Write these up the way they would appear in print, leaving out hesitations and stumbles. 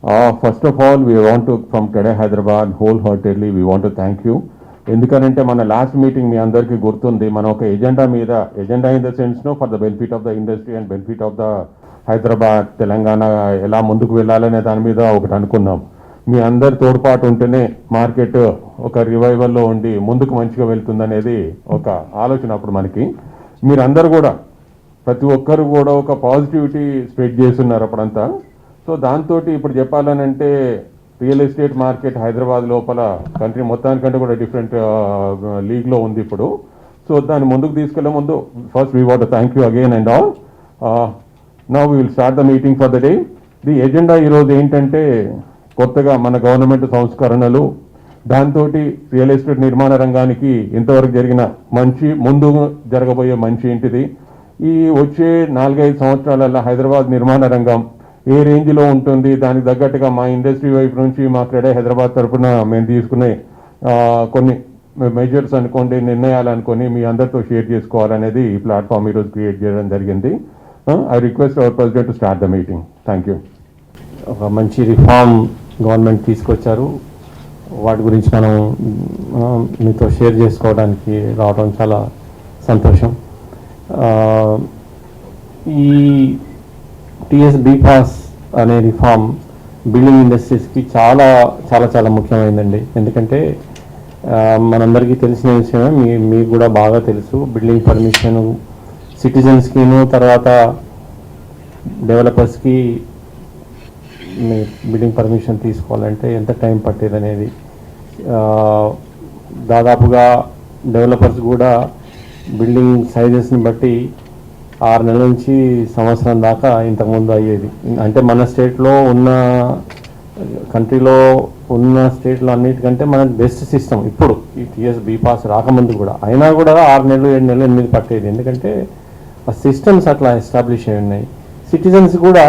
First of all, we want to, from TEDx Hyderabad, wholeheartedly, we want to thank you. ఎందుకంటే మన last meeting మీ అందరికీ గుర్తుంది, మనం ఒక ఎజెండా మీద, ఎజెండా ఇన్ ద సెన్స్లో for the benefit of the industry and benefit of the Hyderabad Telangana ఎలా ముందుకు వెళ్ళాలనే దాని మీద ఒకటి అనుకున్నాం. మీ అందరి తోడ్పాటు ఉంటేనే మార్కెట్ ఒక రివైవల్లో ఉండి ముందుకు మంచిగా వెళ్తుందనేది ఒక ఆలోచన అప్పుడు మనకి. మీరందరూ కూడా ప్రతి ఒక్కరు కూడా ఒక పాజిటివిటీ స్ప్రెడ్ చేస్తున్నారు అప్పుడంతా. సో దాంతో ఇప్పుడు చెప్పాలనంటే రియల్ ఎస్టేట్ మార్కెట్ హైదరాబాద్ లోపల కంట్రీ మొత్తానికంటే కూడా డిఫరెంట్ లీగ్లో ఉంది ఇప్పుడు. సో దాన్ని ముందుకు తీసుకెళ్లే ముందు first we want thank you again and all. Now we will start the meeting for the day. The agenda ఈరోజు ఏంటంటే కొత్తగా మన గవర్నమెంట్ సంస్కరణలు, దాంతో రియల్ ఎస్టేట్ నిర్మాణ రంగానికి ఇంతవరకు జరిగిన మంచి, ముందు జరగబోయే మంచి ఏంటిది, ఈ వచ్చే 4-5 సంవత్సరాలలో హైదరాబాద్ నిర్మాణ రంగం ఏ రేంజ్లో ఉంటుంది, దానికి తగ్గట్టుగా మా ఇండస్ట్రీ వైపు నుంచి మా TEDx హైదరాబాద్ తరఫున మేము తీసుకునే కొన్ని మెజర్స్ అనుకోండి, నిర్ణయాలు అనుకొని మీ అందరితో షేర్ చేసుకోవాలనేది ఈ ప్లాట్ఫామ్ ఈరోజు క్రియేట్ చేయడం జరిగింది. I request our president to start the meeting. Thank you. ఒక మంచి రిఫార్మ్ గవర్నమెంట్ తీసుకొచ్చారు, వాటి గురించి మనం మీతో షేర్ చేసుకోవడానికి రావడం చాలా సంతోషం. ఈ టీఎస్ బీపాస్ అనే రిఫార్మ్ బిల్డింగ్ ఇండస్ట్రీస్కి చాలా చాలా చాలా ముఖ్యమైనదండి. ఎందుకంటే మనందరికీ తెలిసిన విషయమే, మీకు కూడా బాగా తెలుసు, బిల్డింగ్ పర్మిషన్ సిటిజన్స్కిను తర్వాత డెవలపర్స్కి బిల్డింగ్ పర్మిషన్ తీసుకోవాలంటే ఎంత టైం పట్టేది అనేది. దాదాపుగా డెవలపర్స్ కూడా బిల్డింగ్ సైజెస్ని బట్టి 6 నెలల నుంచి సంవత్సరం దాకా ఇంతకుముందు అయ్యేది. అంటే మన స్టేట్లో ఉన్న, కంట్రీలో ఉన్న స్టేట్లో అన్నిటికంటే మనకు బెస్ట్ సిస్టమ్ ఇప్పుడు ఈ టీఎస్ బీపాస్ రాకముందు కూడా. అయినా కూడా 6 నెలలు 7 నెలలు 8 పట్టేది, ఎందుకంటే ఆ సిస్టమ్స్ అట్లా ఎస్టాబ్లిష్ అయి ఉన్నాయి. సిటిజన్స్ కూడా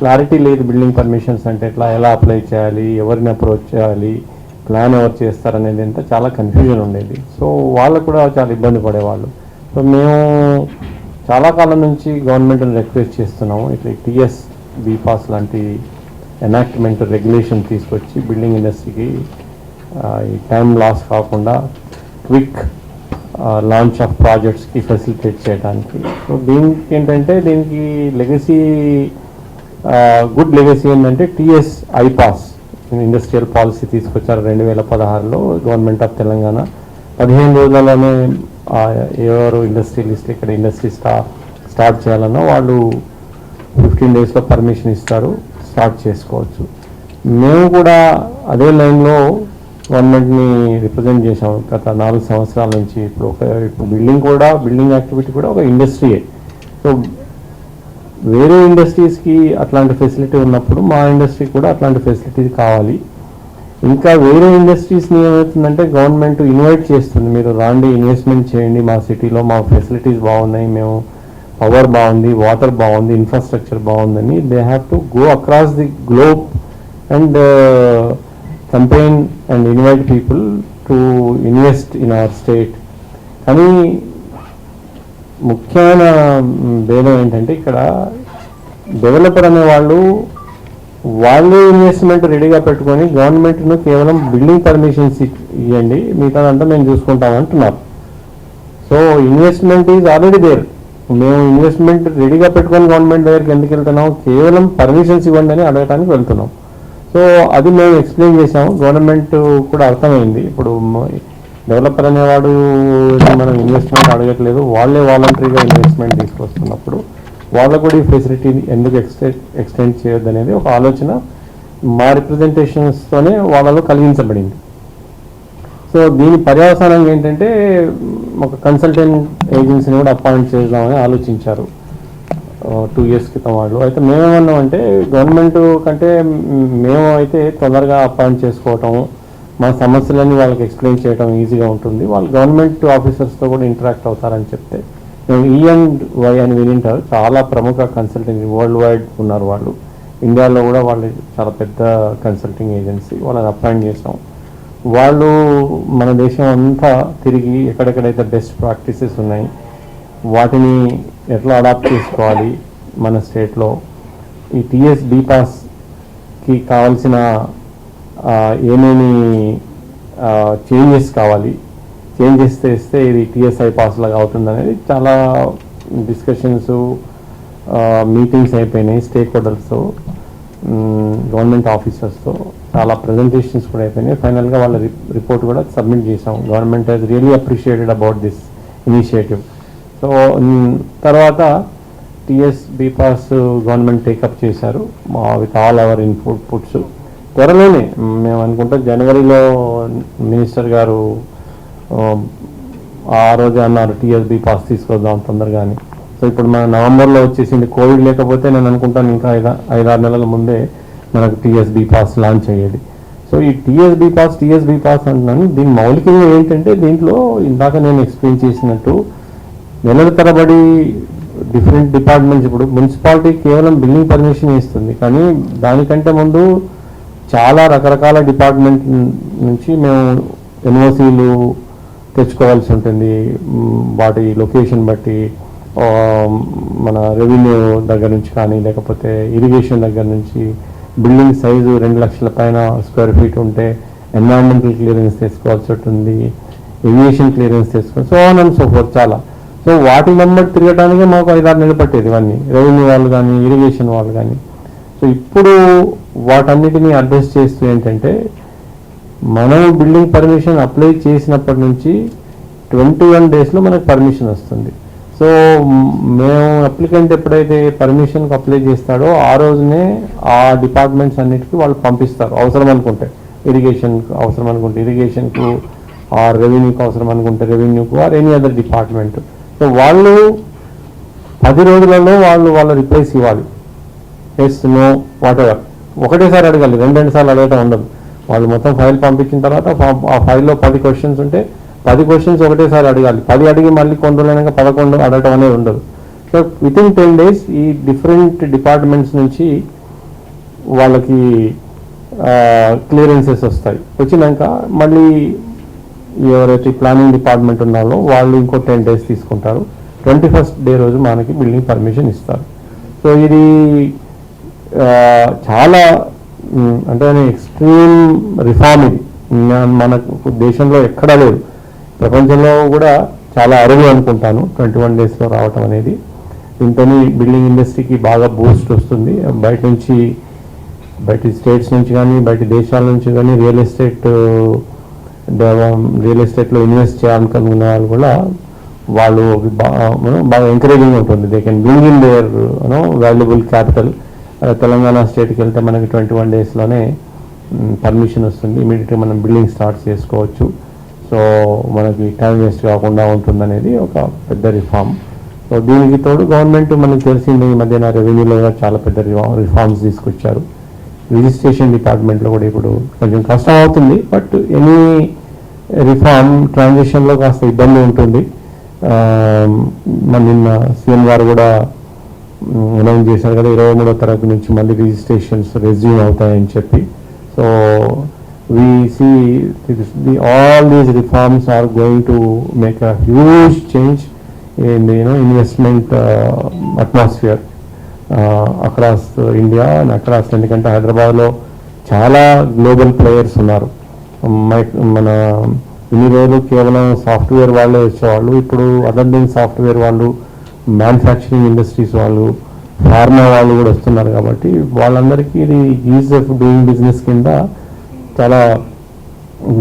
క్లారిటీ లేదు, బిల్డింగ్ పర్మిషన్స్ అంటే ఎలా అప్లై చేయాలి, ఎవరిని అప్రోచ్ చేయాలి, ప్లాన్ ఎవరు చేస్తారనేది అంతా చాలా కన్ఫ్యూజన్ ఉండేది. సో వాళ్ళకు కూడా చాలా ఇబ్బంది పడేవాళ్ళు. సో మేము చాలా కాలం నుంచి గవర్నమెంట్ని రిక్వెస్ట్ చేస్తున్నాము, ఇట్లా టీఎస్ బీపాస్ లాంటి ఎనాక్ట్మెంట్ రెగ్యులేషన్ తీసుకొచ్చి బిల్డింగ్ ఇండస్ట్రీకి ఈ టైం లాస్ కాకుండా క్విక్ లాంచ్ ఆఫ్ ప్రాజెక్ట్స్కి ఫెసిలిటేట్ చేయడానికి. సో దీనికి ఏంటంటే, దీనికి లెగసీ, గుడ్ లెగసీ ఏంటంటే టీఎస్ ఐపాస్ ఇండస్ట్రియల్ పాలసీ తీసుకొచ్చారు 2016లో గవర్నమెంట్ ఆఫ్ తెలంగాణ. 15 రోజులలోనే ఎవరు ఇండస్ట్రియలిస్ట్ ఇక్కడ ఇండస్ట్రీ స్టార్ట్ చేయాలన్నా వాళ్ళు 15 డేస్లో పర్మిషన్ ఇస్తారు, స్టార్ట్ చేసుకోవచ్చు. మేము కూడా అదే లైన్లో గవర్నమెంట్ని రిప్రజెంట్ చేసాము గత 4 సంవత్సరాల నుంచి. ఇప్పుడు బిల్డింగ్ యాక్టివిటీ కూడా ఒక ఇండస్ట్రీయే. సో వేరే ఇండస్ట్రీస్కి అట్లాంటి ఫెసిలిటీ ఉన్నప్పుడు మా ఇండస్ట్రీకి కూడా అట్లాంటి ఫెసిలిటీ కావాలి. ఇంకా వేరే ఇండస్ట్రీస్ని ఏమవుతుందంటే గవర్నమెంట్ ఇన్వైట్ చేస్తుంది, మీరు రాండి, ఇన్వెస్ట్మెంట్ చేయండి, మా సిటీలో మా ఫెసిలిటీస్ బాగున్నాయి, మేము పవర్ బాగుంది, వాటర్ బాగుంది, ఇన్ఫ్రాస్ట్రక్చర్ బాగుందని. They have to go across the globe and campaign and invite people to invest in our state. కానీ ముఖ్యమైన భేదం ఏంటంటే, ఇక్కడ డెవలపర్ అనే వాళ్ళే ఇన్వెస్ట్మెంట్ రెడీగా పెట్టుకొని గవర్నమెంట్ను కేవలం బిల్డింగ్ పర్మిషన్స్ ఇవ్వండి, మిగతాదంతా మేము చూసుకుంటామంటున్నారు. So investment is already there. మేము ఇన్వెస్ట్మెంట్ రెడీగా పెట్టుకొని గవర్నమెంట్ దగ్గరికి ఎందుకు వెళ్తున్నాం, కేవలం పర్మిషన్స్ ఇవ్వండి అని అడగటానికి వెళ్తున్నాం. సో అది మేము ఎక్స్ప్లెయిన్ చేసాము, గవర్నమెంట్ కూడా అర్థమైంది. ఇప్పుడు డెవలపర్ అనేవాడు మనం ఇన్వెస్ట్మెంట్ అడగట్లేదు, వాళ్ళే వాలంటరీగా ఇన్వెస్ట్మెంట్ తీసుకొస్తున్నప్పుడు వాళ్ళకు కూడా ఈ ఫెసిలిటీ ఎందుకు ఎక్స్టెండ్ చేయొద్దు అనేది ఒక ఆలోచన మా రిప్రజెంటేషన్స్తోనే వాళ్ళలో కలిగించబడింది. సో దీని పర్యవసానం ఏంటంటే, ఒక కన్సల్టెంట్ ఏజెన్సీని కూడా అపాయింట్ చేద్దామని ఆలోచించారు 2 years క్రితం వాళ్ళు. అయితే మేమేమన్నామంటే, గవర్నమెంట్ కంటే మేము అయితే తొందరగా అపాయింట్ చేసుకోవటం, మా సమస్యలన్నీ వాళ్ళకి ఎక్స్ప్లెయిన్ చేయడం ఈజీగా ఉంటుంది, వాళ్ళు గవర్నమెంట్ ఆఫీసర్స్తో కూడా ఇంటరాక్ట్ అవుతారని చెప్తే మేము E&Y అని వినింటారు, చాలా ప్రముఖ కన్సల్టింగ్ వరల్డ్ వైడ్ ఉన్నారు వాళ్ళు, ఇండియాలో కూడా వాళ్ళు చాలా పెద్ద కన్సల్టింగ్ ఏజెన్సీ, వాళ్ళని అపాయింట్ చేసాం. వాళ్ళు మన దేశం అంతా తిరిగి ఎక్కడెక్కడైతే బెస్ట్ ప్రాక్టీసెస్ ఉన్నాయి వాటిని ఎట్లా అడాప్ట్ చేసుకోవాలి మన స్టేట్లో, ఈ టీఎస్ బీపాస్ కి కావాల్సిన ఏమేమి చేంజెస్ కావాలి, చేంజెస్ చేస్తే ఇది టీఎస్ఐ పాస్ లాగా అవుతుంది అనేది చాలా డిస్కషన్స్, మీటింగ్స్ అయిపోయినాయి స్టేక్ హోల్డర్స్తో, గవర్నమెంట్ ఆఫీసర్స్తో, చాలా ప్రజెంటేషన్స్ కూడా అయిపోయినాయి. ఫైనల్గా వాళ్ళ రిపోర్ట్ కూడా సబ్మిట్ చేసాం. Government has really appreciated about this initiative. So తర్వాత టీఎస్బీ పాస్ గవర్నమెంట్ టేకప్ చేశారు విత్ ఆల్ అవర్ ఇన్పుట్స్. త్వరలోనే మేము అనుకుంటాం జనవరిలో మినిస్టర్ గారు ఆ రోజు అన్నారు టీఎస్బీ పాస్ తీసుకొద్దాం తొందరగానే. సో ఇప్పుడు మన నవంబర్లో వచ్చేసింది. కోవిడ్ లేకపోతే నేను అనుకుంటాను ఇంకా 5-6 నెలల ముందే మనకు టీఎస్బీ పాస్ లాంచ్ అయ్యేది. సో ఈ టీఎస్బీ పాస్ అంటున్నాను. దీని మౌలికంగా ఏంటంటే దీంట్లో ఇందాక నేను ఎక్స్ప్లెయిన్ చేసినట్టు నెలల తరబడి డిఫరెంట్ డిపార్ట్మెంట్స్, ఇప్పుడు మున్సిపాలిటీ కేవలం బిల్డింగ్ పర్మిషన్ ఇస్తుంది, కానీ దానికంటే ముందు చాలా రకరకాల డిపార్ట్మెంట్ నుంచి మేము ఎన్ఓసీలు తెచ్చుకోవాల్సి ఉంటుంది. వాటి లొకేషన్ బట్టి మన రెవెన్యూ దగ్గర నుంచి కానీ, లేకపోతే ఇరిగేషన్ దగ్గర నుంచి, బిల్డింగ్ సైజు 2 లక్షల పైన స్క్వేర్ ఫీట్ ఉంటే ఎన్వైరన్మెంటల్ క్లియరెన్స్ తీసుకోవాల్సి ఉంటుంది, ఏవియేషన్ క్లియరెన్స్ తీసుకోవాలి, so on and so fourth చాలా. సో వాటి నెంబర్ తిరగడానికి మాకు 5-6 నెలలు పట్టేది ఇవన్నీ, రెవెన్యూ వాళ్ళు కానీ ఇరిగేషన్ వాళ్ళు కానీ. సో ఇప్పుడు వాటన్నిటినీ అడ్రస్ చేస్తూ ఏంటంటే మనం బిల్డింగ్ పర్మిషన్ అప్లై చేసినప్పటి నుంచి 21 డేస్లో మనకు పర్మిషన్ వస్తుంది. సో మేము అప్లికెంట్ ఎప్పుడైతే పర్మిషన్కి అప్లై చేస్తాడో ఆ రోజునే ఆ డిపార్ట్మెంట్స్ అన్నిటికీ వాళ్ళు పంపిస్తారు. అవసరం అనుకుంటే ఇరిగేషన్కు, అవసరం అనుకుంటే ఇరిగేషన్కు, ఆ రెవెన్యూకి అవసరం అనుకుంటే రెవెన్యూకు, or any other department. So వాళ్ళు 10 రోజులలో వాళ్ళ రిప్లైస్ ఇవ్వాలి. Yes, no, whatever. ఒకటేసారి అడగాలి, 2 సార్లు అడగటం ఉండదు. వాళ్ళు మొత్తం ఫైల్ పంపించిన తర్వాత ఆ ఫైల్లో 10 క్వశ్చన్స్ ఉంటే 10 క్వశ్చన్స్ ఒకటేసారి అడగాలి. 10 అడిగి మళ్ళీ కొన్ని రోజులైనాక 11 అడగటం అనేది ఉండదు. సో వితిన్ 10 days ఈ డిఫరెంట్ డిపార్ట్మెంట్స్ నుంచి వాళ్ళకి క్లియరెన్సెస్ వస్తాయి. వచ్చినాక మళ్ళీ ఎవరైతే ప్లానింగ్ డిపార్ట్మెంట్ ఉన్నారో వాళ్ళు ఇంకో 10 days తీసుకుంటారు. 21st day రోజు మనకి బిల్డింగ్ పర్మిషన్ ఇస్తారు. సో ఇది చాలా అంటే ఎక్స్ట్రీమ్ రిఫార్మ్. ఇది మనకు దేశంలో ఎక్కడా లేదు, ప్రపంచంలో కూడా చాలా అరుగు అనుకుంటాను 21 daysలో రావటం అనేది. దీంతోని బిల్డింగ్ ఇండస్ట్రీకి బాగా బూస్ట్ వస్తుంది. బయట స్టేట్స్ నుంచి కానీ బయట దేశాల నుంచి కానీ రియల్ ఎస్టేట్లో ఇన్వెస్ట్ చేయాలనుకున్న వాళ్ళు కూడా వాళ్ళు బాగా ఎంకరేజింగ్ ఉంటుంది. They can bring in there valuable capital. Telangana స్టేట్కి వెళ్తే మనకి 21 daysలోనే పర్మిషన్ వస్తుంది. ఇమీడియట్గా మనం బిల్డింగ్ స్టార్ట్ చేసుకోవచ్చు. సో మనకి టైం వేస్ట్ కాకుండా ఉంటుందనేది ఒక పెద్ద రిఫార్మ్. సో దీనికి తోడు గవర్నమెంట్ మనకు తెలిసింది ఈ మధ్యన రెవెన్యూలో చాలా పెద్ద రిఫార్మ్స్ తీసుకొచ్చారు. రిజిస్ట్రేషన్ డిపార్ట్మెంట్లో కూడా ఇప్పుడు కొంచెం కష్టం అవుతుంది, బట్ ఎనీ రిఫార్మ్ ట్రాన్సిషన్లో కాస్త ఇబ్బంది ఉంటుంది. మన నిన్న సీఎం గారు కూడా అనౌన్స్ చేశారు కదా 23వ తరగతి నుంచి మళ్ళీ రిజిస్ట్రేషన్స్ రెజ్యూమ్ అవుతాయని చెప్పి. So we see all these reforms are going to make a huge change in the investment atmosphere across India and across, ఎందుకంటే హైదరాబాద్లో చాలా గ్లోబల్ ప్లేయర్స్ ఉన్నారు. మన ఇన్ని రోజులు కేవలం సాఫ్ట్వేర్ వాళ్ళే వచ్చేవాళ్ళు, ఇప్పుడు అదర్ దెన్ సాఫ్ట్వేర్ వాళ్ళు, మ్యానుఫ్యాక్చరింగ్ ఇండస్ట్రీస్ వాళ్ళు, ఫార్మా వాళ్ళు కూడా వస్తున్నారు. కాబట్టి వాళ్ళందరికీ ఇది ఈజ్ ఆఫ్ డూయింగ్ బిజినెస్ కింద చాలా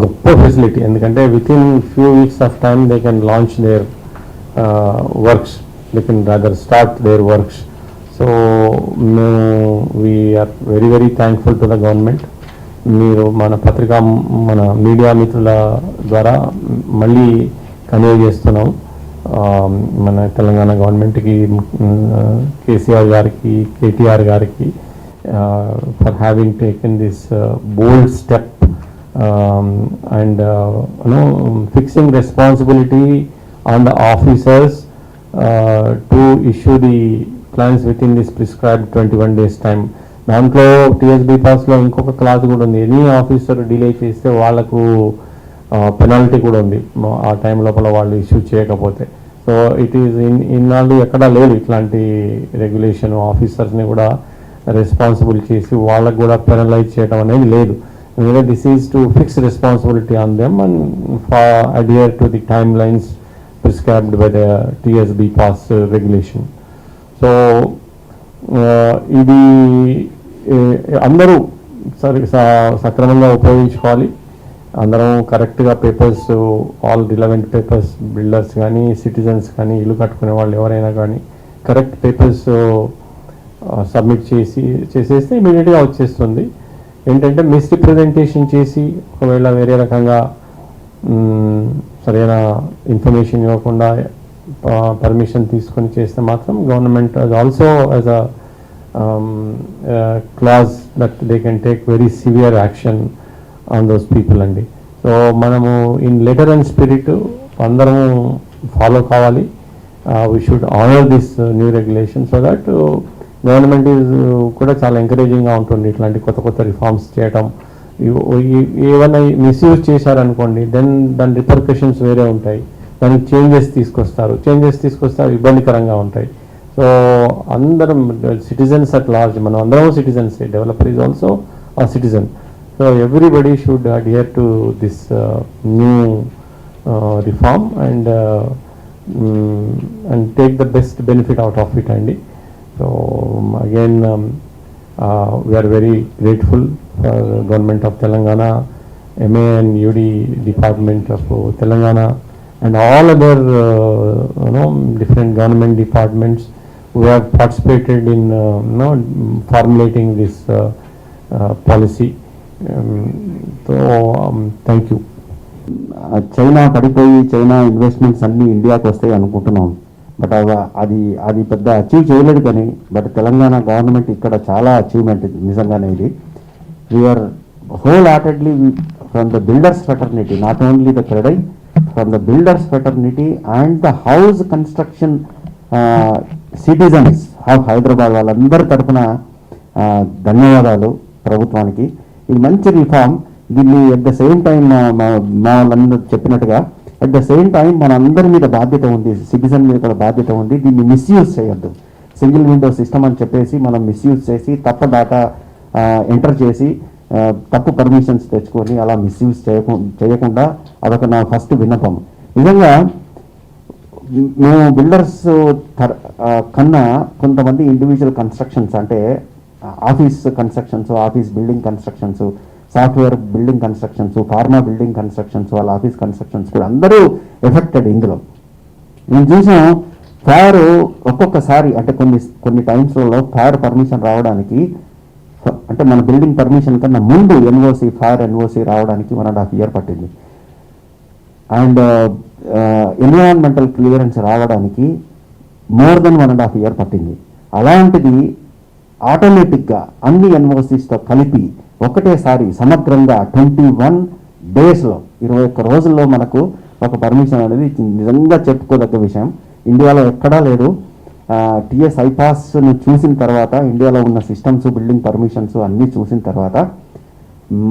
గొప్ప ఫెసిలిటీ. ఎందుకంటే within few weeks of time they can launch their works, they can rather start their works. So we are very very thankful to the government. మీరు మన మీడియా మిత్రుల ద్వారా మళ్ళీ కన్వే చేస్తున్నాం మన తెలంగాణ గవర్నమెంట్కి, కేసీఆర్ గారికి, కేటీఆర్ గారికి for having taken this bold step and fixing responsibility on the officers to issue the plans within this prescribed 21 days time. దాంట్లో టీఎస్బీ పాస్లో ఇంకొక క్లాస్ కూడా ఉంది. ఎనీ ఆఫీసర్ డిలే చేస్తే వాళ్ళకు పెనాల్టీ కూడా ఉంది ఆ టైం లోపల వాళ్ళు ఇష్యూ చేయకపోతే. సో ఇట్ ఈజ్ ఇన్నాళ్ళు ఎక్కడా లేదు ఇట్లాంటి రెగ్యులేషన్. ఆఫీసర్స్ని కూడా రెస్పాన్సిబుల్ చేసి వాళ్ళకు కూడా పెనలైజ్ చేయడం అనేది లేదు. ఎందుకంటే this is to fix responsibility on them and adhere to the time lines prescribed by the TSB pass regulation. So ఇది అందరూ సక్రమంగా ఉపయోగించుకోవాలి. అందరం కరెక్ట్గా papers, all relevant papers, builders కానీ సిటిజన్స్ కానీ ఇల్లు కట్టుకునే వాళ్ళు ఎవరైనా కానీ కరెక్ట్ పేపర్స్ సబ్మిట్ చేసేస్తే ఇమీడియట్గా వచ్చేస్తుంది. ఏంటంటే మిస్రిప్రజెంటేషన్ చేసి ఒకవేళ వేరే రకంగా సరైన ఇన్ఫర్మేషన్ ఇవ్వకుండా పర్మిషన్ తీసుకొని చేస్తే మాత్రం government also as a clause that they can take very severe action on those people అండి. సో మనము ఇన్ లెటర్ అండ్ స్పిరిట్ అందరము ఫాలో కావాలి. We should honour this new regulation so that government కూడా చాలా ఎంకరేజింగ్గా ఉంటుంది ఇట్లాంటి కొత్త కొత్త రిఫార్మ్స్ చేయటం. ఏమైనా మిస్యూజ్ చేశారనుకోండి దాని రిపర్కషన్స్ వేరే ఉంటాయి. దానికి చేంజెస్ తీసుకొస్తారు ఇబ్బందికరంగా ఉంటాయి. సో అందరం సిటిజన్స్ అట్ లార్జ్, మనం అందరం citizens, developer is also a citizen. So everybody should adhere to this new reform and take the best benefit out of it. And so again we are very grateful for Government of Telangana, MA and UD Department of Telangana and all other different government departments who have participated in formulating this policy. So thank you. China పడిపోయి China investments అన్నీ ఇండియాకి వస్తాయి అనుకుంటున్నాం. But అది పెద్ద achieve చేయలేదు. కానీ but Telangana government ఇక్కడ చాలా అచీవ్మెంట్ నిజంగానే. ఇది we are wholeheartedly from the builders fraternity, not only the CREDAI, from the builders fraternity and the house construction citizens of Hyderabad వాళ్ళందరి తరఫున ధన్యవాదాలు ప్రభుత్వానికి. ఇది మంచి రిఫార్మ్. దీన్ని అట్ ద సేమ్ టైం మా వాళ్ళందరూ చెప్పినట్టుగా అట్ ద సేమ్ టైం మన అందరి మీద బాధ్యత ఉంది, సిటిజన్ మీద కూడా బాధ్యత ఉంది. దీన్ని మిస్యూజ్ చేయొద్దు. సింగిల్ విండో సిస్టమ్ అని చెప్పేసి మనం మిస్యూజ్ చేసి తప్ప డేటా ఎంటర్ చేసి తప్పు పర్మిషన్స్ తెచ్చుకొని అలా మిస్యూజ్ చేయకుండా అదొక నా ఫస్ట్ విన్నపం. నిజంగా మేము బిల్డర్స్ కన్నా కొంతమంది ఇండివిజువల్ కన్స్ట్రక్షన్స్ అంటే office constructions, office building constructions, software building constructions, pharma building constructions, వాళ్ళ ఆఫీస్ కన్స్ట్రక్షన్స్ కూడా అందరూ ఎఫెక్టెడ్ ఇందులో. నేను చూసాం ఫైర్ ఒక్కొక్కసారి అంటే కొన్ని టైమ్స్లలో ఫైర్ పర్మిషన్ రావడానికి అంటే మన బిల్డింగ్ పర్మిషన్ కన్నా ముందు ఎన్ఓసి ఫైర్ ఎన్ఓసి రావడానికి 1.5 years పట్టింది. అండ్ ఎన్విరాన్మెంటల్ క్లియరెన్స్ రావడానికి మోర్ దెన్ 1.5 years పట్టింది. అలాంటిది ఆటోమేటిక్గా అన్ని ఎన్ఓసిస్తో కలిపి ఒకటేసారి సమగ్రంగా 21 daysలో 21 రోజుల్లో మనకు ఒక పర్మిషన్ అనేది నిజంగా చెప్పుకోదగ్గ విషయం. ఇండియాలో ఎక్కడా లేదు. టిఎస్ ఐపాస్ను చూసిన తర్వాత, ఇండియాలో ఉన్న సిస్టమ్స్, బిల్డింగ్ పర్మిషన్స్ అన్నీ చూసిన తర్వాత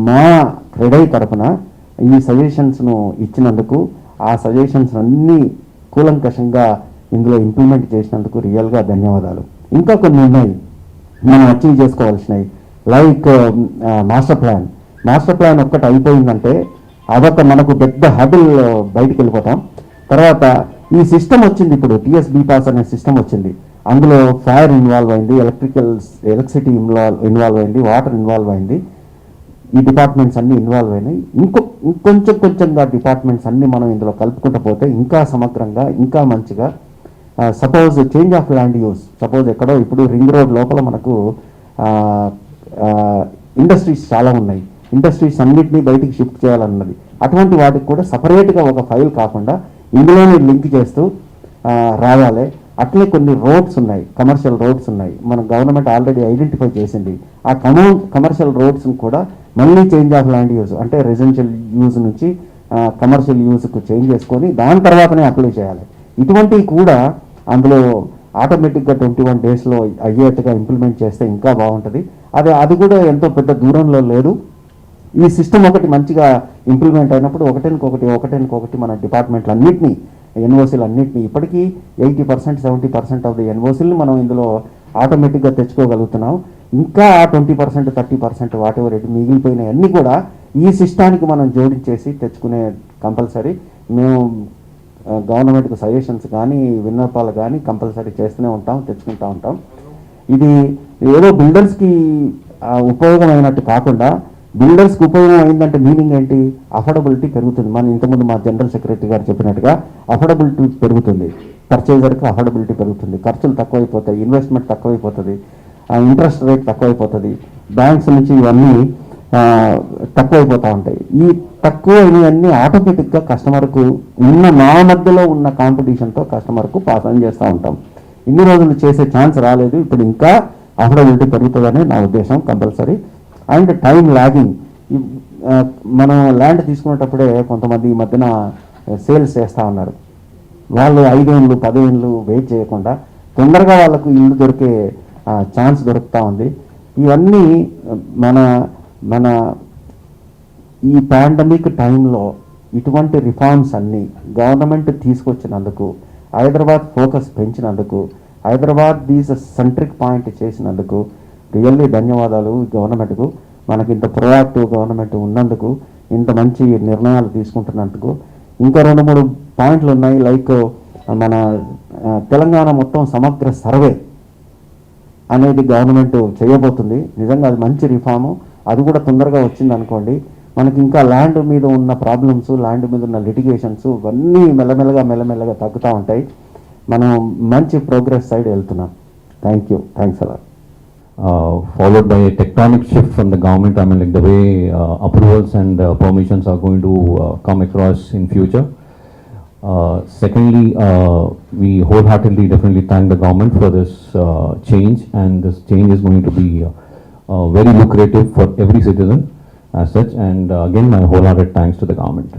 మా క్రెడై తరఫున ఈ సజెషన్స్ను ఇచ్చినందుకు, ఆ సజెషన్స్ అన్నీ కూలంకషంగా ఇందులో ఇంప్లిమెంట్ చేసినందుకు రియల్గా ధన్యవాదాలు. ఇంకా కొన్ని ఉన్నాయి మనం అచీవ్ చేసుకోవాల్సినవి. లైక్ మాస్టర్ ప్లాన్ ఒక్కటి అయిపోయిందంటే అదొక మనకు పెద్ద హడిల్ బయటికి వెళ్ళిపోతాం. తర్వాత ఈ సిస్టమ్ వచ్చింది, ఇప్పుడు TSB పాస్ అనే సిస్టమ్ వచ్చింది. అందులో ఫైర్ ఇన్వాల్వ్ అయింది, ఎలక్ట్రిసిటీ ఇన్వాల్వ్ అయింది, వాటర్ ఇన్వాల్వ్ అయింది. ఈ డిపార్ట్మెంట్స్ అన్నీ ఇన్వాల్వ్ అయినాయి. కొంచెంగా డిపార్ట్మెంట్స్ అన్నీ మనం ఇందులో కలుపుకుంటూ పోతే ఇంకా సమగ్రంగా, ఇంకా మంచిగా. Suppose change of land use, suppose ఎక్కడో ఇప్పుడు రింగ్ రోడ్ లోపల మనకు ఇండస్ట్రీస్ చాలా ఉన్నాయి. ఇండస్ట్రీస్ అన్నింటినీ బయటికి షిఫ్ట్ చేయాలన్నది. అటువంటి వాటికి కూడా సపరేట్గా ఒక ఫైల్ కాకుండా ఇందులోనే లింక్ చేస్తూ రావాలి. అట్లే కొన్ని రోడ్స్ ఉన్నాయి, కమర్షియల్ రోడ్స్ ఉన్నాయి, మన గవర్నమెంట్ ఆల్రెడీ ఐడెంటిఫై చేసింది. ఆ కమర్షియల్ రోడ్స్ని కూడా మళ్ళీ చేంజ్ ఆఫ్ ల్యాండ్ యూజ్ అంటే రెసిడెన్షియల్ యూజ్ నుంచి కమర్షియల్ యూజ్కు చేంజ్ చేసుకొని దాని తర్వాతనే అప్లై చేయాలి. ఇటువంటివి కూడా అందులో ఆటోమేటిక్గా 21 daysలో అయ్యేట్టుగా ఇంప్లిమెంట్ చేస్తే ఇంకా బాగుంటుంది. అది కూడా ఎంతో పెద్ద దూరంలో లేదు. ఈ సిస్టమ్ ఒకటి మంచిగా ఇంప్లిమెంట్ అయినప్పుడు ఒకటెనుకొకటి మన డిపార్ట్మెంట్లు అన్నింటినీ, ఎన్ఓసీలు అన్నింటినీ ఇప్పటికీ 80%, 70% ఆఫ్ ది ఎన్ఓసీలని మనం ఇందులో ఆటోమేటిక్గా తెచ్చుకోగలుగుతున్నాం. ఇంకా 20% 30% వాట్ ఎవర్ ఇది మిగిలిపోయినవన్నీ కూడా ఈ సిస్టానికి మనం జోడించేసి తెచ్చుకునే కంపల్సరీ మేము గవర్నమెంట్కి సజెషన్స్ కానీ విన్నపాలు కానీ కంపల్సరీ చేస్తూనే ఉంటాం, తెచ్చుకుంటూ ఉంటాం. ఇది ఏదో బిల్డర్స్కి ఉపయోగమైనట్టు కాకుండా బిల్డర్స్కి ఉపయోగం అయిందంటే మీనింగ్ ఏంటి? అఫోర్డబిలిటీ పెరుగుతుంది. మనం ఇంతకుముందు మా జనరల్ సెక్రటరీ గారు చెప్పినట్టుగా అఫోర్డబిలిటీ పెరుగుతుంది, పర్చేజర్కి అఫోర్డబిలిటీ పెరుగుతుంది, ఖర్చులు తక్కువైపోతాయి, ఇన్వెస్ట్మెంట్ తక్కువైపోతుంది, ఇంట్రెస్ట్ రేట్ తక్కువైపోతుంది, బ్యాంక్స్ నుంచి ఇవన్నీ తక్కువైపోతూ ఉంటాయి. ఈ తక్కువైనవన్నీ ఆటోమేటిక్గా కస్టమర్కు ఉన్న మా మధ్యలో ఉన్న కాంపిటీషన్తో కస్టమర్కు పాస్ ఆన్ చేస్తూ ఉంటాం. ఇన్ని రోజులు చేసే ఛాన్స్ రాలేదు, ఇప్పుడు ఇంకా అఫోర్డబిలిటీ పెరుగుతుందని నా ఉద్దేశం కంపల్సరీ. అండ్ టైం లాగింగ్, మనం ల్యాండ్ తీసుకునేటప్పుడే కొంతమంది ఈ మధ్యన సేల్స్ చేస్తూ ఉన్నారు. వాళ్ళు 5 ఏళ్ళు 10 ఏళ్ళు వెయిట్ చేయకుండా తొందరగా వాళ్ళకు ఇల్లు దొరికే ఛాన్స్ దొరుకుతూ ఉంది. ఇవన్నీ మన ఈ పాండమిక్ టైంలో ఇటువంటి రిఫార్మ్స్ అన్నీ గవర్నమెంట్ తీసుకొచ్చినందుకు, హైదరాబాద్ ఫోకస్ పెంచినందుకు, హైదరాబాద్ దీస్ సెంట్రిక్ పాయింట్ చేసినందుకు రియల్లీ ధన్యవాదాలు గవర్నమెంట్కు. మనకి ఇంత ప్రొయాక్టివ్ గవర్నమెంట్ ఉన్నందుకు, ఇంత మంచి నిర్ణయాలు తీసుకుంటున్నందుకు. ఇంకా 2-3 పాయింట్లు ఉన్నాయి. లైక్ మన తెలంగాణ మొత్తం సమగ్ర సర్వే అనేది గవర్నమెంట్ చేయబోతుంది. నిజంగా అది మంచి రిఫార్ము. అది కూడా తొందరగా వచ్చింది అనుకోండి, మనకి ఇంకా ల్యాండ్ మీద ఉన్న ప్రాబ్లమ్స్, ల్యాండ్ మీద ఉన్న లిటిగేషన్స్ ఇవన్నీ మెల్లమెల్లగా తగ్గుతూ ఉంటాయి. మనం మంచి ప్రోగ్రెస్ సైడ్ వెళ్తున్నాం. Thanks a lot. Followed by a tectonic shift from the government. I mean, like the way approvals and permissions are going to come across in future. Secondly, we wholeheartedly definitely thank the government for this change, and this change is going to be very lucrative for every citizen as such. And again, my wholehearted thanks to the government.